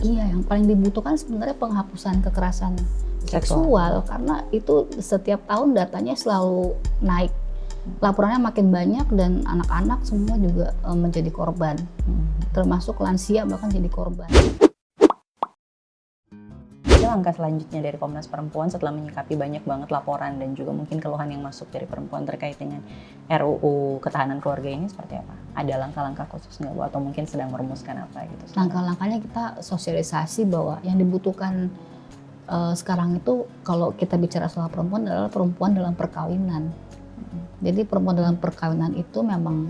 Iya, yang paling dibutuhkan sebenarnya penghapusan kekerasan seksual karena itu setiap tahun datanya selalu naik. Laporannya makin banyak dan anak-anak semua juga menjadi korban. Termasuk lansia bahkan jadi korban. Langkah selanjutnya dari Komnas Perempuan setelah menyikapi banyak banget laporan dan juga mungkin keluhan yang masuk dari perempuan terkait dengan RUU Ketahanan Keluarga ini seperti apa? Ada langkah-langkah khusus nggak Bu? Atau mungkin sedang merumuskan apa gitu? Langkah-langkahnya kita sosialisasi bahwa yang dibutuhkan sekarang itu kalau kita bicara soal perempuan adalah perempuan dalam perkawinan. Jadi perempuan dalam perkawinan itu memang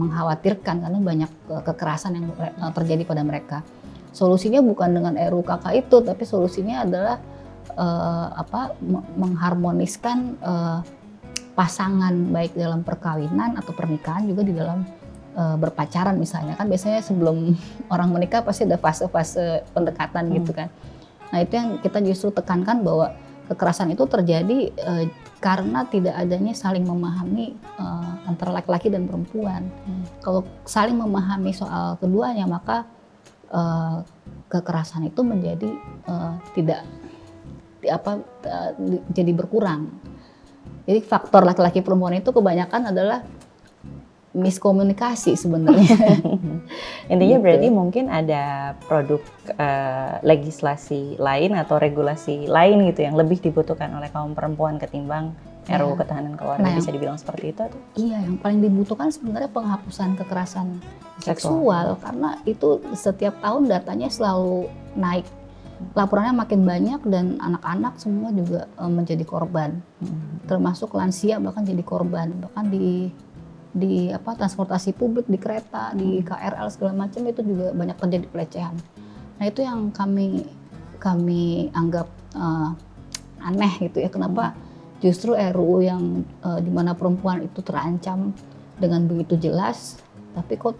mengkhawatirkan karena banyak kekerasan yang terjadi pada mereka. Solusinya bukan dengan RUU KK itu, tapi solusinya adalah mengharmoniskan pasangan baik dalam perkawinan atau pernikahan juga di dalam berpacaran misalnya. Kan biasanya sebelum orang menikah pasti ada fase-fase pendekatan gitu kan. Nah itu yang kita justru tekankan bahwa kekerasan itu terjadi karena tidak adanya saling memahami antara laki-laki dan perempuan. Kalau saling memahami soal keduanya maka kekerasan itu menjadi jadi berkurang. Jadi faktor laki-laki perempuan itu kebanyakan adalah miskomunikasi sebenarnya. Intinya gitu. Berarti mungkin ada produk legislasi lain atau regulasi lain gitu yang lebih dibutuhkan oleh kaum perempuan ketimbang RUU Ketahanan Keluarga, bisa dibilang seperti itu atau? Iya, yang paling dibutuhkan sebenarnya penghapusan kekerasan seksual karena itu setiap tahun datanya selalu naik. Laporannya makin banyak dan anak-anak semua juga menjadi korban. Termasuk lansia bahkan jadi korban. Bahkan di transportasi publik, di kereta, di KRL segala macam itu juga banyak terjadi pelecehan. Nah, itu yang kami anggap aneh gitu ya. Kenapa justru RUU yang di mana perempuan itu terancam dengan begitu jelas, tapi kok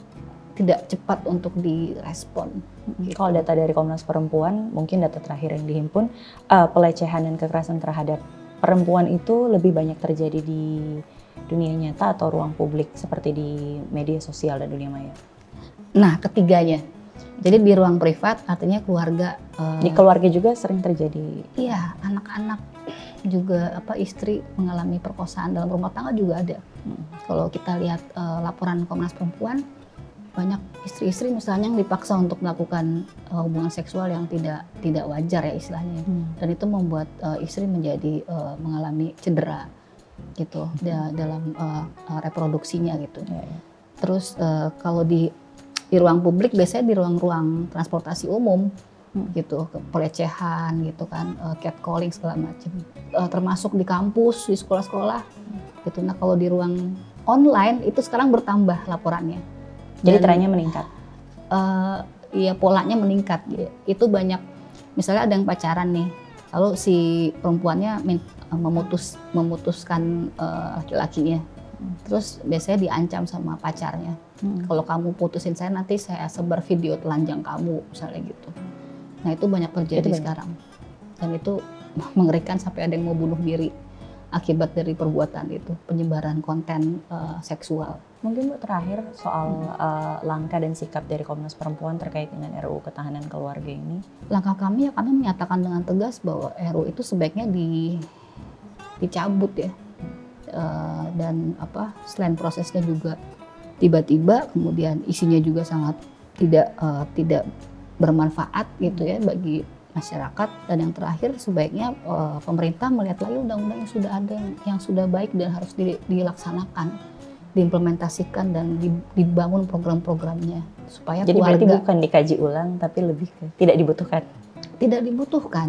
tidak cepat untuk direspon. Gitu. Kalau data dari Komnas Perempuan, mungkin data terakhir yang dihimpun, pelecehan dan kekerasan terhadap perempuan itu lebih banyak terjadi di dunia nyata atau ruang publik seperti di media sosial dan dunia maya? Nah, ketiganya. Jadi di ruang privat artinya keluarga. Di keluarga juga sering terjadi? Iya, anak-anak juga istri mengalami perkosaan dalam rumah tangga juga ada. Kalau kita lihat laporan Komnas Perempuan, banyak istri-istri misalnya yang dipaksa untuk melakukan hubungan seksual yang tidak wajar ya istilahnya. Dan itu membuat istri menjadi mengalami cedera gitu dalam reproduksinya gitu. Terus kalau di ruang publik biasanya di ruang-ruang transportasi umum gitu, pelecehan gitu kan, catcalling segala macam, termasuk di kampus, di sekolah-sekolah gitu. Nah kalau di ruang online itu sekarang bertambah laporannya. Jadi trennya meningkat? Iya, polanya meningkat. Itu banyak, misalnya ada yang pacaran nih, lalu si perempuannya memutuskan laki-lakinya, terus biasanya diancam sama pacarnya. Kalau kamu putusin saya, nanti saya sebar video telanjang kamu, misalnya gitu. Nah itu banyak terjadi sekarang. Dan itu mengerikan sampai ada yang mau bunuh diri akibat dari perbuatan itu, penyebaran konten seksual. Mungkin Bu terakhir soal langkah dan sikap dari Komnas Perempuan terkait dengan RUU Ketahanan Keluarga ini. Langkah kami menyatakan dengan tegas bahwa RUU itu sebaiknya dicabut ya. Dan selain prosesnya juga tiba-tiba, kemudian isinya juga sangat tidak bermanfaat gitu ya bagi masyarakat. Dan yang terakhir sebaiknya pemerintah melihat lagi undang-undang yang sudah ada yang sudah baik dan harus dilaksanakan, diimplementasikan dan dibangun program-programnya supaya jadi keluarga. Berarti bukan dikaji ulang tapi lebih ke tidak dibutuhkan. Tidak dibutuhkan.